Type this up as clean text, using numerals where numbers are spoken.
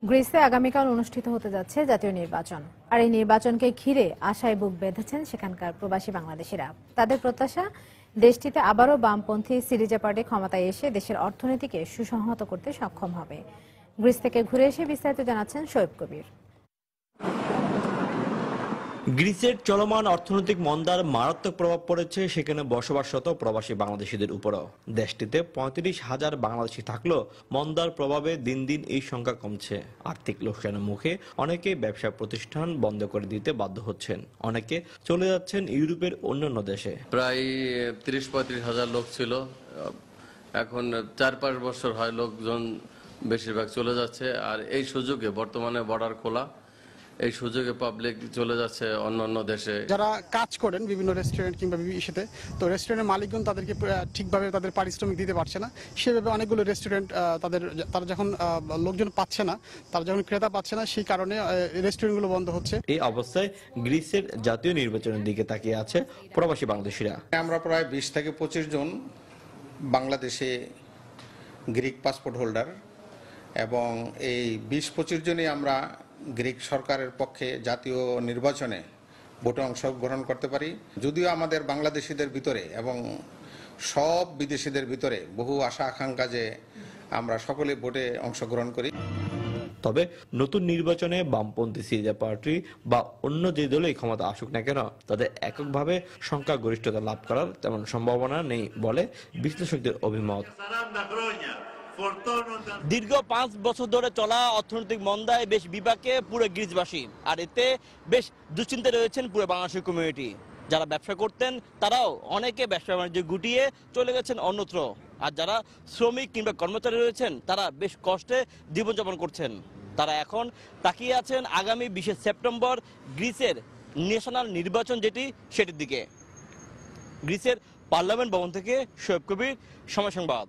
গ্রিসে আগামীকাল অনুষ্ঠিত হতে যাচ্ছে জাতীয় নির্বাচন। আর এই নির্বাচনকে ঘিরে আশায় বুক বেঁধেছেন সেখানকার প্রবাসী বাংলাদেশিরা। তাদের প্রত্যাশা, দেশটিতে আবারও বামপন্থী সিরিজা পার্টি ক্ষমতায় এসে দেশের অর্থনীতিকে সুসংহত করতে সক্ষম হবে। গ্রিস থেকে ঘুরে এসে বিস্তারিত জানাচ্ছেন শোয়েব কবির। গ্রিসের চলমান অর্থনৈতিক মন্দার মারাত্মক প্রভাব পড়েছে সেখানে বসবাসরত প্রবাসী বাংলাদেশিদের উপরও। দেশটিতে ৩৫,০০০ বাংলাদেশি থাকলেও মন্দার প্রভাবে দিন দিন এই সংখ্যা কমছে। আর্থিক লোকসানের মুখে অনেকে ব্যবসা প্রতিষ্ঠান বন্ধ করে দিতে বাধ্য হচ্ছেন, অনেকে চলে যাচ্ছেন ইউরোপের অন্যান্য দেশে। প্রায় ৩০-৩৫,০০০ লোক ছিল, এখন ৪-৫ বছর হয় লোকজন বেশিরভাগ চলে যাচ্ছে। আর এই সুযোগে বর্তমানে বর্ডার খোলা, এই সুযোগে পাবলিক চলে যাচ্ছে অন্য দেশে। যারা কাজ করেন বিভিন্ন রেস্টুরেন্ট কিংবা ইসেতে, তো রেস্টুরেন্টের মালিকগণ তাদেরকে ঠিকভাবে তাদের পারিশ্রমিক দিতে পারছে না। সেভাবে অনেকগুলো রেস্টুরেন্ট তারা যখন লোকজন পাচ্ছে না, তারা যখন ক্রেতা পাচ্ছে না, সেই কারণে রেস্টুরেন্টগুলো বন্ধ হচ্ছে। এই অবস্থায় গ্রিসের জাতীয় নির্বাচনের দিকে তাকিয়ে আছে প্রবাসী বাংলাদেশিরা। আমরা প্রায় ২০ থেকে ২৫ জন বাংলাদেশে গ্রিক পাসপোর্ট হোল্ডার, এবং এই ২০-২৫ জনই আমরা গ্রিক সরকারের পক্ষে জাতীয় নির্বাচনে ভোটে অংশগ্রহণ করতে পারি। যদিও আমাদের বাংলাদেশিদের ভিতরে এবং সব বিদেশিদের ভিতরে বহু আশা আকাঙ্ক্ষা যে আমরা সকলে ভোটে অংশগ্রহণ করি। তবে নতুন নির্বাচনে বামপন্থী সিরিজা পার্টি বা অন্য যে দলই ক্ষমতা আসুক না কেন, তাদের এককভাবে সংখ্যাগরিষ্ঠতা লাভ করার তেমন সম্ভাবনা নেই বলে বিশ্লেষকদের অভিমত। দীর্ঘ ৫ বছর ধরে চলা অর্থনৈতিক মন্দায় বেশ বিপাকে পুরো গ্রিসবাসী, আর এতে বেশ দুশ্চিন্তায় রয়েছেন পুরো বাংলাদেশের কমিউনিটি। যারা ব্যবসা করতেন তারাও অনেকে ব্যবসা বাণিজ্য গুটিয়ে চলে গেছেন অন্যত্র, আর যারা শ্রমিক কিংবা কর্মচারী রয়েছেন তারা বেশ কষ্টে জীবনযাপন করছেন। তারা এখন তাকিয়ে আছেন আগামী ২০ সেপ্টেম্বর গ্রিসের ন্যাশনাল নির্বাচন সেটির দিকে। গ্রিসের পার্লামেন্ট ভবন থেকে শোয়েব কবির, সময় সংবাদ।